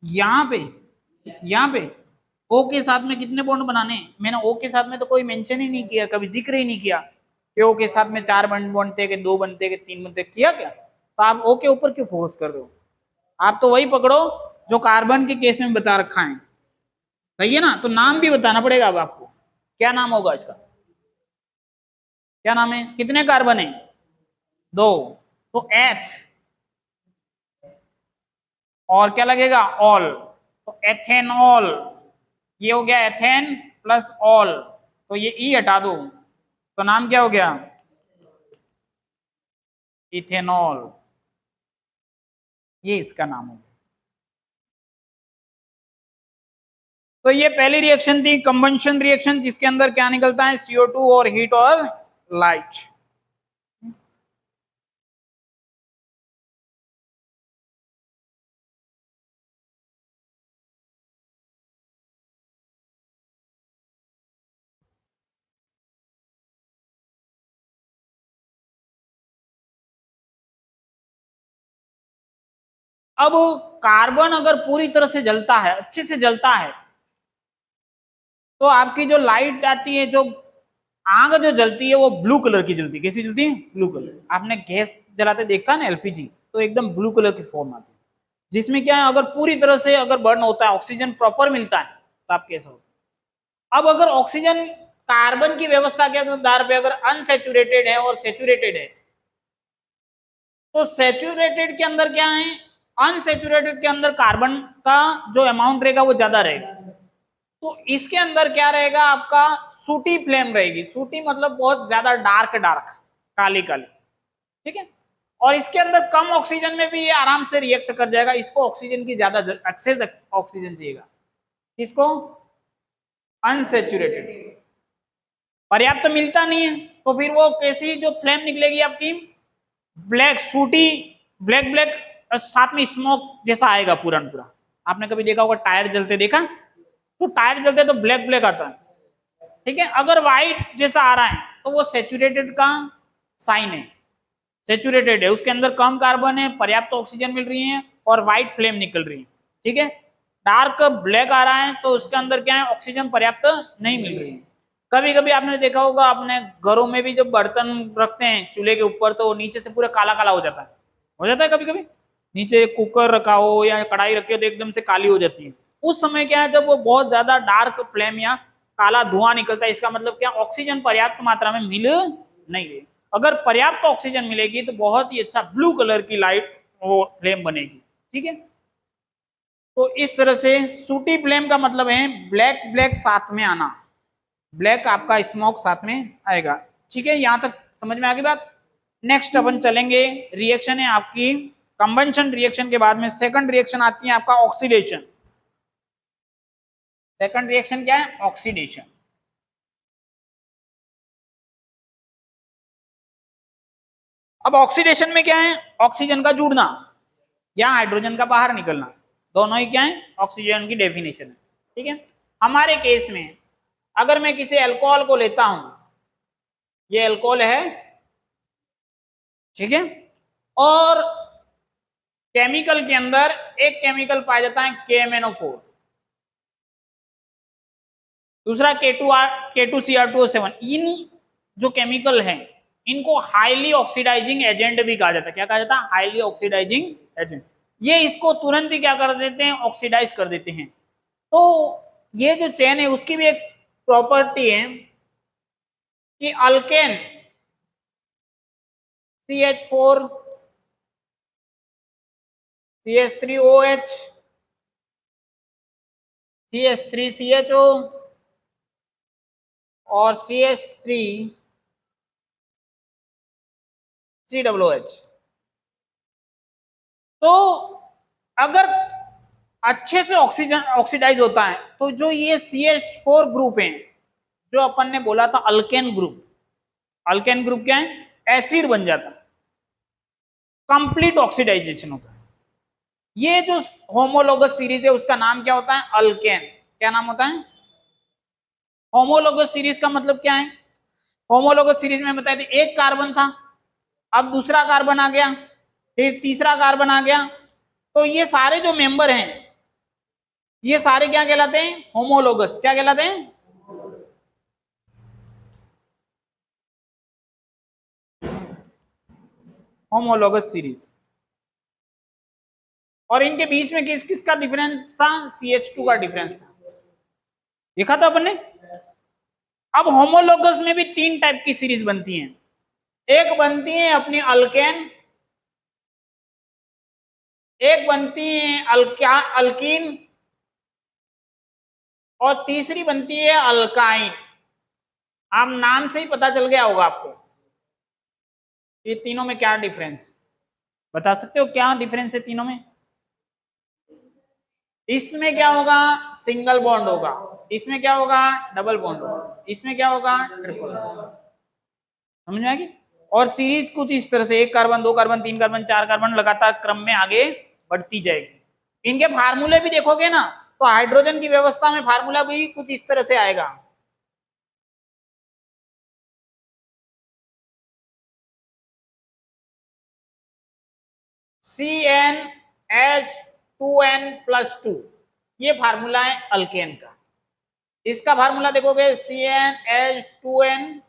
यहाँ पे O के साथ में कितने बॉन्ड बनाने हैं? मैंने O के साथ में तो कोई मेंशन ही नहीं किया, कभी जिक्र ही नहीं किया कि O के साथ में 4 बॉन्ड बनते कि 2 बनते कि 3 बनते, किया क्या? तो आप O के ऊपर क्यों फोकस कर रहे हो? आप तो वही पकड़ो जो कार्बन के केस में बता रखा है। सही है ना? तो नाम भी बताना पड़ेगा अब आपको, क्या नाम होगा इसका? क्या नाम है? कितने कार्बन है? 2, तो H, और क्या लगेगा? ऑल, तो एथेनॉल। ये हो गया एथेन प्लस ऑल, तो ये ई हटा दो, तो नाम क्या हो गया? इथेनॉल। ये इसका नाम हो गया। तो ये पहली रिएक्शन थी कंबंशन रिएक्शन, जिसके अंदर क्या निकलता है? CO2 और हीट और लाइट। अब कार्बन अगर पूरी तरह से जलता है, अच्छे से जलता है, तो आपकी जो लाइट आती है, जो आग जो जलती है, वो ब्लू कलर की जलती है। कैसी जलती है? Blue colour. आपने गैस जलाते देखा ना, LPG, तो एकदम ब्लू कलर की फॉर्म आती है, जिसमें क्या है, अगर पूरी तरह से अगर बर्न होता है, ऑक्सीजन प्रॉपर मिलता है, तो आप कैसा होता है? अब अगर ऑक्सीजन कार्बन की व्यवस्था के आधार पे अगर अनसेचुरेटेड है और सेचुरेटेड है, तो सेचुरेटेड के अंदर क्या है? अनसेचुरेटेड के अंदर कार्बन का जो अमाउंट रहेगा वो ज्यादा रहेगा, तो इसके अंदर क्या रहेगा? आपका सूटी फ्लेम रहेगी। सूटी मतलब बहुत ज्यादा डार्क डार्क, काली काली। ठीक है, और इसके अंदर कम ऑक्सीजन में भी ये आराम से रिएक्ट कर जाएगा। इसको ऑक्सीजन की ज्यादा एक्सेस ऑक्सीजन चाहिएगा। इसको अनसेचुरेटेड पर्याप्त तो मिलता नहीं है, तो फिर वो कैसी जो फ्लेम निकलेगी आपकी? ब्लैक सूटी, ब्लैक ब्लैक, साथ में स्मोक जैसा आएगा पूरा पूरा। आपने कभी देखा होगा टायर जलते, देखा? तो टायर जलते तो ब्लैक ब्लैक आता है। ठीक है, अगर व्हाइट जैसा आ रहा है तो वो सेचुरेटेड का साइन है, सेचुरेटेड है, उसके अंदर कम कार्बन है, पर्याप्त ऑक्सीजन मिल रही है और व्हाइट फ्लेम निकल रही है। ठीक है, डार्क ब्लैक आ रहा है तो उसके अंदर क्या है? ऑक्सीजन पर्याप्त नहीं मिल रही है। कभी कभी आपने देखा होगा, अपने घरों में भी जब बर्तन रखते हैं चूल्हे के ऊपर, तो नीचे से पूरा काला काला हो जाता है, हो जाता है कभी कभी। नीचे कुकर रखा हो या कढ़ाई रखी हो तो एकदम से काली हो जाती है। उस समय क्या है, जब वो बहुत ज्यादा डार्क फ्लेम या काला धुआं निकलता है, इसका मतलब क्या? ऑक्सीजन पर्याप्त मात्रा में मिल नहीं रही। अगर पर्याप्त ऑक्सीजन मिलेगी तो बहुत ही अच्छा ब्लू कलर की लाइट वो फ्लेम बनेगी। ठीक है, तो इस तरह से सूटी फ्लेम का मतलब है ब्लैक ब्लैक साथ में आना, ब्लैक आपका स्मोक साथ में आएगा। ठीक है, यहां तक समझ में आ गई बात? नेक्स्ट अपन चलेंगे, रिएक्शन है आपकी कंबंशन रिएक्शन के बाद में सेकंड रिएक्शन आती है आपका ऑक्सीडेशन। सेकंड रिएक्शन क्या है? ऑक्सीडेशन। अब ऑक्सीडेशन में क्या है? ऑक्सीजन का जुड़ना या हाइड्रोजन का बाहर निकलना, दोनों ही क्या है? ऑक्सीजन की डेफिनेशन है। ठीक है, हमारे केस में अगर मैं किसी अल्कोहल को लेता हूं, ये अल्कोहल है, ठीक है, और केमिकल के अंदर एक केमिकल पाया जाता है KMnO4, दूसरा K2Cr2O7। इन जो केमिकल हैं, इनको हाईली ऑक्सीडाइजिंग एजेंट भी कहा जाता है। क्या कहा जाता है? Highly oxidizing agent. ये इसको तुरंत ही क्या कर देते हैं? ऑक्सीडाइज कर देते हैं। तो ये जो चेन है उसकी भी एक प्रॉपर्टी है कि अल्केन CH4 CH3OH CH3CHO और CH3COOH। तो अगर अच्छे से ऑक्सीजन ऑक्सीडाइज होता है तो जो ये CH4 ग्रुप है, जो अपन ने बोला था अल्केन ग्रुप, अल्केन ग्रुप क्या है, एसिड बन जाता है, कंप्लीट ऑक्सीडाइजेशन होता है। ये जो होमोलोगस सीरीज है उसका नाम क्या होता है, अल्केन। क्या नाम होता है, होमोलोगस सीरीज का मतलब क्या है, होमोलोगस सीरीज में बताए थे एक कार्बन था, अब दूसरा कार्बन आ गया, फिर तीसरा कार्बन आ गया, तो ये सारे जो मेंबर हैं ये सारे क्या कहलाते हैं, होमोलोगस। क्या कहलाते हैं, होमोलोगस सीरीज। और इनके बीच में किस किस का डिफरेंस था, CH2 का डिफरेंस था, देखा था अपन ने। अब होमोलोगस में भी तीन टाइप की सीरीज बनती हैं, एक बनती है अपनी अल्केन, एक बनती है अल्कीन, और तीसरी बनती है अल्काइन। आप नाम से ही पता चल गया होगा आपको ये तीनों में क्या डिफरेंस, बता सकते हो क्या डिफरेंस है तीनों में। इसमें क्या होगा, सिंगल बॉन्ड होगा, इसमें क्या होगा, डबल बॉन्ड होगा, इसमें क्या होगा, ट्रिपल। समझ में आएगी। और सीरीज कुछ इस तरह से, एक कार्बन, दो कार्बन, तीन कार्बन, चार कार्बन लगातार क्रम में आगे बढ़ती जाएगी। इनके फार्मूले भी देखोगे ना तो हाइड्रोजन की व्यवस्था में फार्मूला भी कुछ इस तरह से आएगा, CnH2n+2, ये फार्मूला है अल्केन का। इसका फार्मूला देखोगे CnH2n,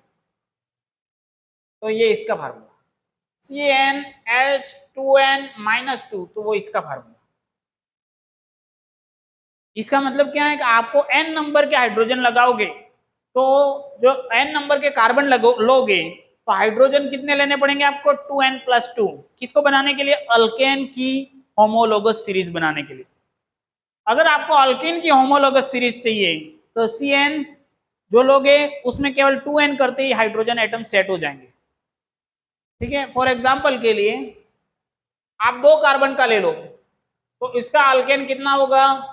तो ये इसका फार्मूला, CnH2n-2, तो वो इसका फार्मूला। इसका मतलब क्या है कि आपको n नंबर के हाइड्रोजन लगाओगे तो जो n नंबर के कार्बन लोगे तो हाइड्रोजन कितने लेने पड़ेंगे आपको, 2n+2। किसको बनाने के लिए, अल्केन की होमोलोगस सीरीज बनाने के लिए। अगर आपको अल्केन की होमोलोगस सीरीज चाहिए तो Cn जो लोगे उसमें केवल 2n करते ही हाइड्रोजन एटम सेट हो जाएंगे। ठीक है, फॉर एग्जांपल के लिए आप दो कार्बन का ले लो तो इसका अल्केन कितना होगा,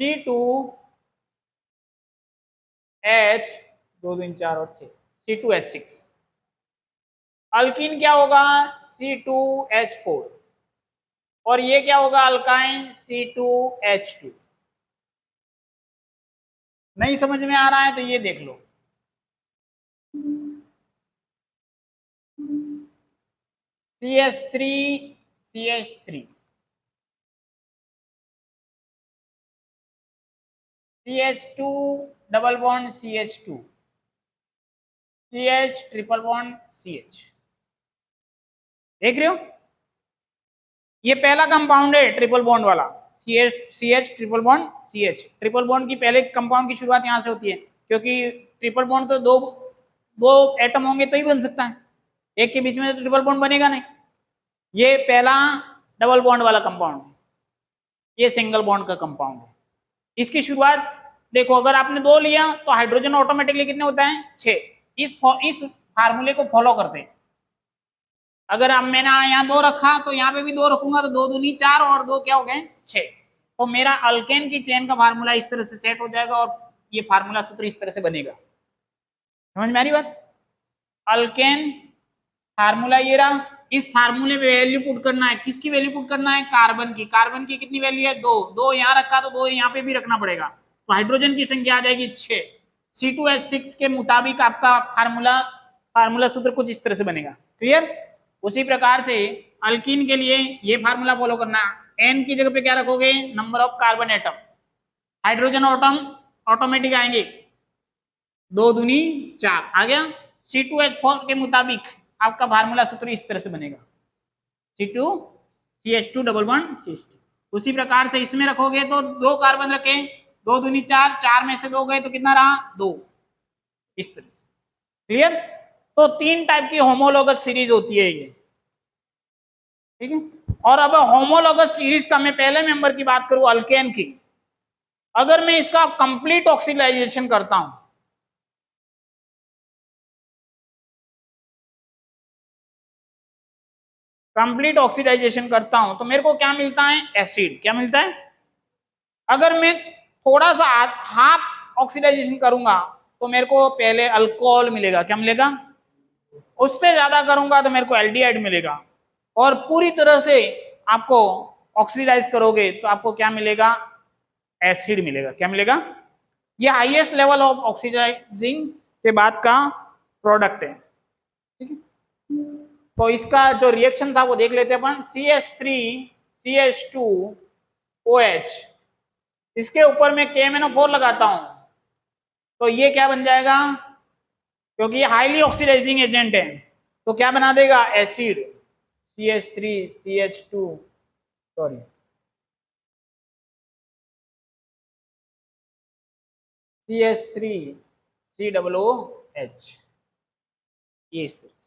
C2H, 2 3 4 और 6, C2H6। अल्कीन क्या होगा, C2H4, और ये क्या होगा अल्काइन, C2H2। नहीं समझ में आ रहा है तो ये देख लो, CH3CH3, CH2 double bond CH2, CH triple bond CH। देख रहे हो, ये पहला कंपाउंड है ट्रिपल बॉन्ड वाला, CH triple bond CH। Triple bond की पहले कंपाउंड की शुरुआत यहां से होती है, क्योंकि ट्रिपल बॉन्ड तो दो एटम होंगे तो ही बन सकता है, एक के बीच में तो ट्रिपल बॉन्ड बनेगा नहीं। ये पहला डबल बॉन्ड वाला कंपाउंड है, ये सिंगल बॉन्ड का कंपाउंड है। इसकी शुरुआत देखो, अगर आपने दो लिया तो हाइड्रोजन ऑटोमेटिकली कितने होता है, 6। इस फार्मूले को फॉलो करते हैं। अगर अब मैंने यहाँ 2 रखा तो यहाँ पे भी 2 रखूंगा तो 2 दूनी 4 और 2 क्या हो गए, 6। तो मेरा अल्केन की चेन का फार्मूला इस तरह से सेट हो जाएगा और ये फार्मूला सूत्र इस तरह से बनेगा। समझ में आ रही बात। अल्केन फार्मूला ये रहा, इस फार्मूले में वैल्यू पुट करना है, किसकी वैल्यू पुट करना है, कार्बन की। कार्बन की कितनी वैल्यू है, 2। 2 यहाँ रखा तो 2 यहाँ पे भी रखना पड़ेगा, तो हाइड्रोजन की संख्या आ जाएगी 6। C2H6 के मुताबिक आपका फार्मूला सूत्र कुछ इस तरह से बनेगा। क्लियर। उसी प्रकार से अल्कीन के लिए ये फार्मूला फॉलो करना, n की जगह पे क्या रखोगे, number of carbon atom. Hydrogen atom automatic आएंगे, 2 दूनी 4 आ गया। C2H4 के मुताबिक आपका फार्मूला सूत्र इस तरह से बनेगा, C2CH2 डबल बॉन्ड CH2। उसी प्रकार से इसमें रखोगे तो 2 कार्बन रखे, 2 दूनी 4, 4 में से 2 गए तो कितना रहा, 2, इस तरह से। क्लियर। तो 3 टाइप की होमोलोगस सीरीज होती है ये, ठीक है। और अब होमोलोगस सीरीज का मैं पहले मेंबर की बात करूं अल्केन की, अगर मैं इसका कंप्लीट ऑक्सीडाइजेशन करता हूं, कंप्लीट ऑक्सीडाइजेशन करता हूं, तो मेरे को क्या मिलता है? एसिड। क्या मिलता है? अगर मैं थोड़ा सा हाफ ऑक्सीडाइजेशन करूंगा तो मेरे को पहले अल्कोहल मिलेगा। क्या मिलेगा? उससे ज्यादा करूंगा तो मेरे को एल्डिहाइड मिलेगा। और पूरी तरह से आपको ऑक्सीडाइज करोगे तो आपको क्या मिलेगा? एसिड मिलेगा। क्या मिलेगा? ये हाईएस्ट लेवल ऑफ ऑक्सीडाइजिंग के बाद का प्रोडक्ट है। ठीक है, तो इसका जो रिएक्शन था वो देख लेते हैं अपन। CH3CH2OH, इसके ऊपर मैं KMnO4 लगाता हूं तो ये क्या बन जाएगा? क्योंकि ये हाईली ऑक्सीडाइजिंग एजेंट है तो क्या बना देगा? एसिड। CH3CH2 सॉरी CH3COOH, ये इस तरह से।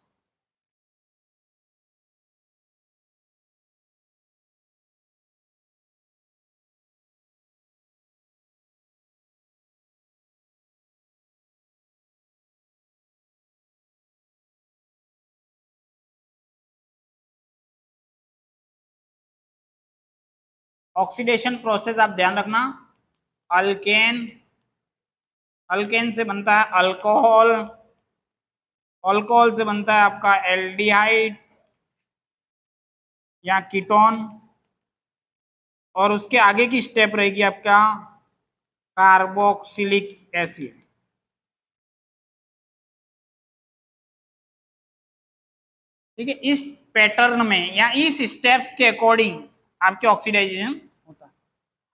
ऑक्सीडेशन प्रोसेस आप ध्यान रखना। अल्केन, अल्केन से बनता है अल्कोहल, अल्कोहल से बनता है आपका एल्डिहाइड या कीटोन, और उसके आगे की स्टेप रहेगी आपका कार्बोक्सिलिक एसिड। ठीक है, इस पैटर्न में या इस स्टेप्स के अकॉर्डिंग आपके ऑक्सीडाइजेशन होता है।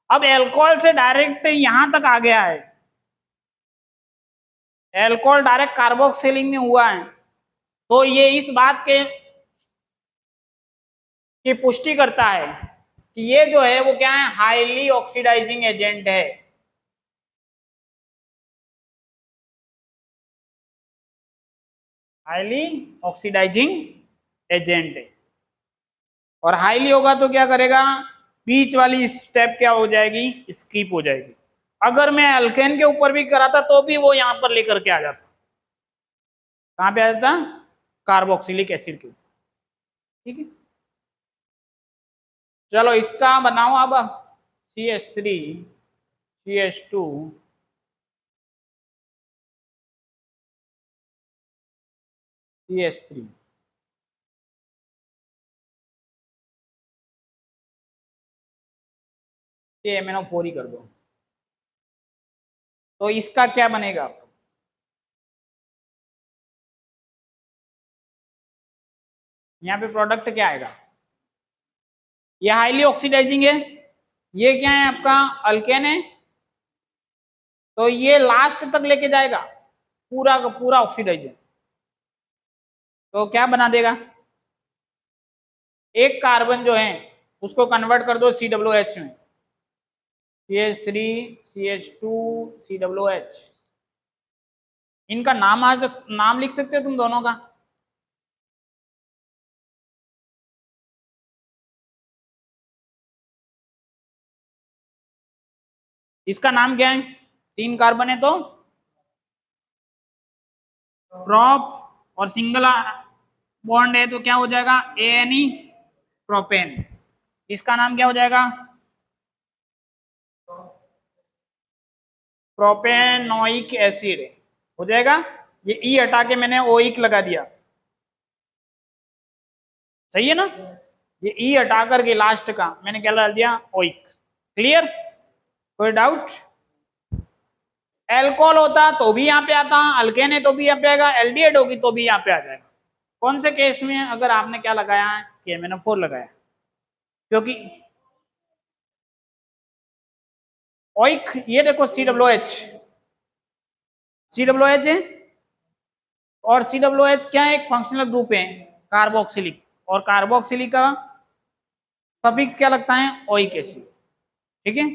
अब एल्कोहल से डायरेक्ट यहां तक आ गया है, एल्कोहल डायरेक्ट कार्बोक्सिलिक में हुआ है, तो ये इस बात के की पुष्टि करता है कि ये जो है वो क्या है? हाईली ऑक्सीडाइजिंग एजेंट है। हाईली ऑक्सीडाइजिंग एजेंट है। और हाईली होगा तो क्या करेगा? बीच वाली स्टेप क्या हो जाएगी? स्किप हो जाएगी। अगर मैं अल्केन के ऊपर भी कराता तो भी वो यहां पर लेकर के आ जाता। कहां पे आ जाता? कार्बोक्सिलिक एसिड के ऊपर। ठीक है, चलो इसका बनाओ अब। CH3CH2 CH3, ये MnO4 ही कर दो, तो इसका क्या बनेगा? यहाँ पे प्रोडक्ट क्या आएगा? ये हाईली ऑक्सीडाइजिंग है, ये क्या है? आपका अल्केन है, तो ये लास्ट तक लेके जाएगा पूरा का पूरा ऑक्सीडाइजन, तो क्या बना देगा? एक कार्बन जो है उसको कन्वर्ट कर दो COOH में, CH3CH2COOH। इनका नाम आज नाम लिख सकते हो तुम दोनों का? इसका नाम क्या है? 3 कार्बन है तो प्रोप, और सिंगल बॉन्ड है तो क्या हो जाएगा? ANE propane. इसका नाम क्या हो जाएगा? प्रोपेनोइक एसिड हो जाएगा। ये ई हटा के मैंने ओइक लगा दिया, सही है ना? ये ई हटा करके लास्ट का मैंने क्या डाल दिया? ओइक। क्लियर? कोई डाउट? एल्कोहल होता तो भी यहाँ पे आता, अल्केन है तो भी यहाँ पे आएगा, एल्डिहाइड होगी तो भी यहाँ पे आ जाएगा। कौन से केस में? अगर आपने क्या लगाया है? KMnO4 लगाया, क्योंकि ओइक, ये देखो COOH, COOH है, और COOH क्या है? एक फंक्शनल ग्रुप है कार्बोक्सिलिक, और कार्बोक्सिलिक का सफिक्स क्या लगता है? Oic acid. ठीक है,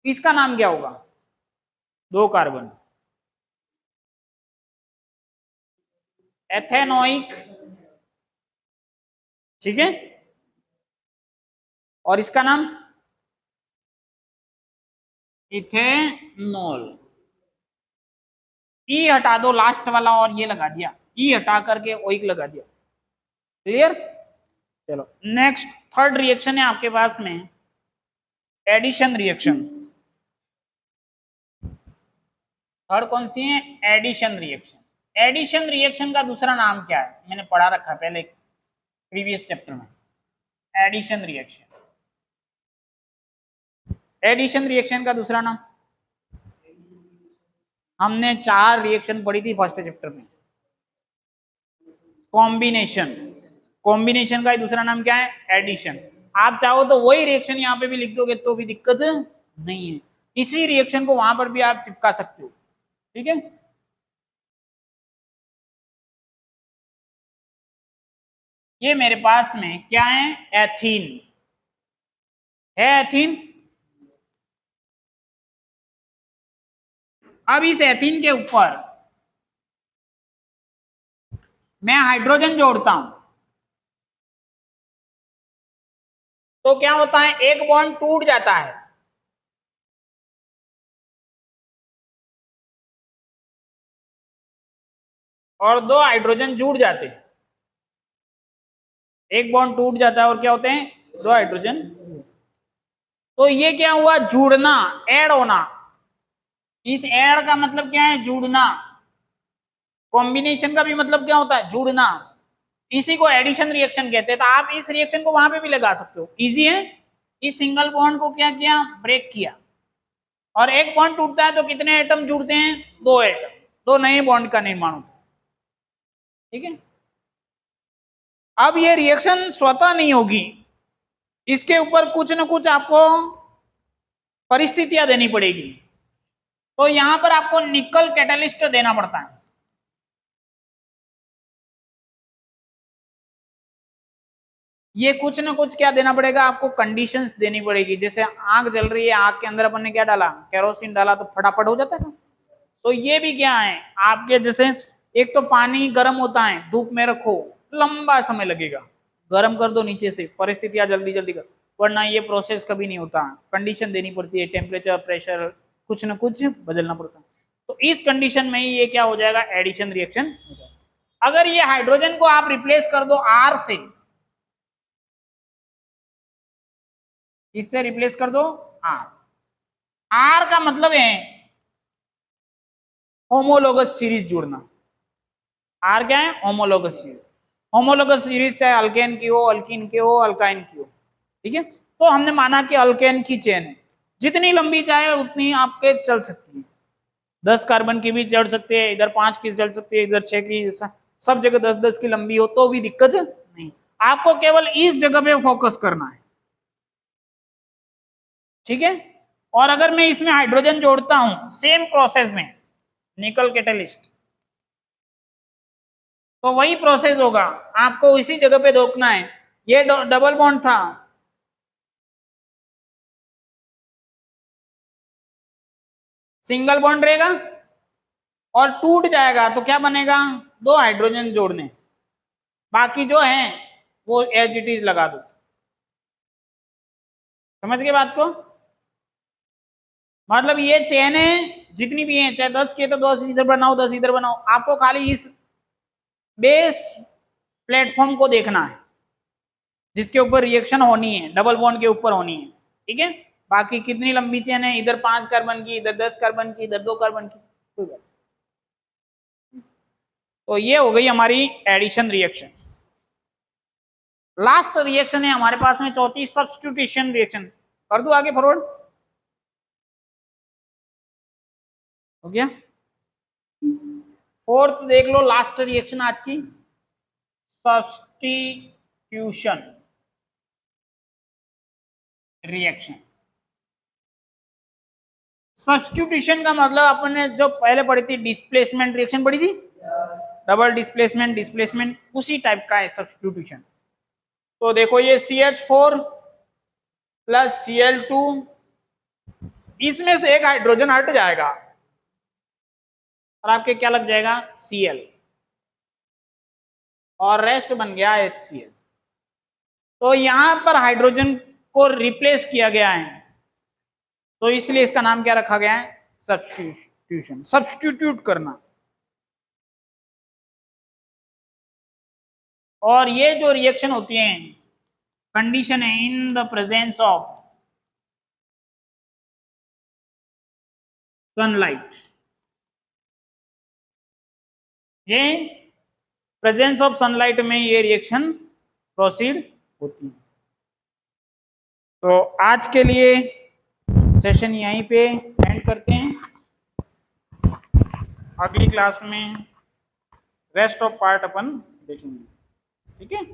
इसका नाम क्या होगा? 2 कार्बन, एथेनोइक। ठीक है, और इसका नाम इथेनॉल। ई हटा दो लास्ट वाला और ये लगा दिया, ई हटा करके ओइक लगा दिया। क्लियर? चलो नेक्स्ट थर्ड रिएक्शन है आपके पास में एडिशन रिएक्शन। थर्ड कौन सी है? Addition reaction. एडिशन रिएक्शन का दूसरा नाम क्या है? मैंने पढ़ा रखा है पहले प्रीवियस चैप्टर में। एडिशन रिएक्शन, एडिशन रिएक्शन का दूसरा नाम, हमने 4 रिएक्शन पढ़ी थी फर्स्ट चैप्टर में। कॉम्बिनेशन, कॉम्बिनेशन का दूसरा नाम क्या है? एडिशन। आप चाहो तो वही रिएक्शन यहाँ पे भी लिख दोगे तो भी दिक्कत नहीं है, इसी रिएक्शन को वहां पर भी आप चिपका सकते हो। ठीक है, ये मेरे पास में क्या है? एथीन है, एथीन। अब इस एथीन के ऊपर मैं हाइड्रोजन जोड़ता हूं तो क्या होता है? एक बॉन्ड टूट जाता है और 2 हाइड्रोजन जुड़ जाते हैं। एक बॉन्ड टूट जाता है और क्या होते हैं? 2 हाइड्रोजन। तो ये क्या हुआ? जुड़ना, ऐड होना। इस ऐड का मतलब क्या है? जुड़ना। कॉम्बिनेशन का भी मतलब क्या होता है? जुड़ना। इसी को एडिशन रिएक्शन कहते हैं। तो आप इस रिएक्शन को वहां पे भी लगा सकते हो, इजी है। इस सिंगल बॉन्ड को क्या किया? ब्रेक किया। और एक बॉन्ड टूटता है तो कितने एटम जुड़ते हैं? 2 एटम, 2 नए बॉन्ड का निर्माण होता है। ठीक है, अब ये रिएक्शन स्वतः नहीं होगी, इसके ऊपर कुछ ना कुछ आपको परिस्थितियां देनी पड़ेगी। तो यहां पर आपको निकल कैटलिस्ट देना पड़ता है। ये कुछ ना कुछ क्या देना पड़ेगा आपको? कंडीशंस देनी पड़ेगी। जैसे आग जल रही है, आग के अंदर अपन ने क्या डाला? केरोसिन डाला, तो फटाफट हो जाता है ना। तो ये भी क्या है आपके, जैसे एक तो पानी गर्म होता है, धूप में रखो लंबा समय लगेगा, गर्म कर दो नीचे से, परिस्थितियां जल्दी जल्दी कर, वरना ये प्रोसेस कभी नहीं होता। कंडीशन देनी पड़ती है, टेम्परेचर, प्रेशर, कुछ ना कुछ बदलना पड़ता है। तो इस कंडीशन में ही ये क्या हो जाएगा? एडिशन रिएक्शन हो जाएगा। अगर ये हाइड्रोजन को आप रिप्लेस कर दो आर से, इससे रिप्लेस कर दो आर। आर का मतलब है होमोलोगस सीरीज जुड़ना। आर क्या है? Homologous series. होमोलोगस सीरीज चाहे अल्केन की हो, अल्कीन की हो, अल्काइन की हो। ठीक है, तो हमने माना कि अल्केन की चेन है, जितनी लंबी चाहे उतनी आपके चल सकती है। 10 कार्बन की भी चढ़ सकते हैं, इधर 5 की चल सकती है, इधर 6 की, सब जगह 10-10 की लंबी हो तो भी दिक्कत नहीं। आपको केवल इस जगह पे फोकस करना है। ठीक है, और अगर मैं इसमें हाइड्रोजन जोड़ता हूं सेम प्रोसेस में, निकल कैटलिस्ट, तो वही प्रोसेस होगा, आपको इसी जगह पे रोकना है। ये डबल बॉन्ड था, सिंगल बॉन्ड रहेगा और टूट जाएगा तो क्या बनेगा? 2 हाइड्रोजन जोड़ने, बाकी जो है वो एज इट इज लगा दो। समझ गए बात को? मतलब ये चेन है, जितनी भी है, चाहे 10 की तो 10 इधर बनाओ, 10 इधर बनाओ, आपको खाली इस बेस प्लेटफॉर्म को देखना है जिसके ऊपर रिएक्शन होनी है, डबल बॉन्ड के ऊपर होनी है। ठीक है, बाकी कितनी लंबी चेन है, इधर 5 कार्बन की, इधर 10 कार्बन की, इधर 2 कार्बन की, कोई बात। तो ये हो गई हमारी एडिशन रिएक्शन। लास्ट रिएक्शन है हमारे पास में चौथी, सब्स्टिट्यूशन रिएक्शन। कर दूं आगे फॉरवर्ड? हो गया। फोर्थ देख लो, लास्ट रिएक्शन आज की, सब्स्टिट्यूशन रिएक्शन। सब्स्टिट्यूशन का मतलब अपन ने जो पहले पढ़ी थी, डिस्प्लेसमेंट रिएक्शन पढ़ी थी, डबल डिस्प्लेसमेंट, डिस्प्लेसमेंट, उसी टाइप का है सब्स्टिट्यूशन। तो देखो ये CH4 प्लस Cl2, इसमें से एक हाइड्रोजन हट जाएगा और आपके क्या लग जाएगा? Cl, और रेस्ट बन गया HCl। तो यहां पर हाइड्रोजन को रिप्लेस किया गया है तो इसलिए इसका नाम क्या रखा गया है, सब्स्टिट्यूशन, सब्स्टिट्यूट करना। और ये जो रिएक्शन होती है, कंडीशन है in the presence of sunlight, ये प्रेजेंस ऑफ सनलाइट में ये रिएक्शन प्रोसीड होती है। तो आज के लिए सेशन यहीं पे एंड करते हैं, अगली क्लास में रेस्ट ऑफ पार्ट अपन देखेंगे, ठीक है।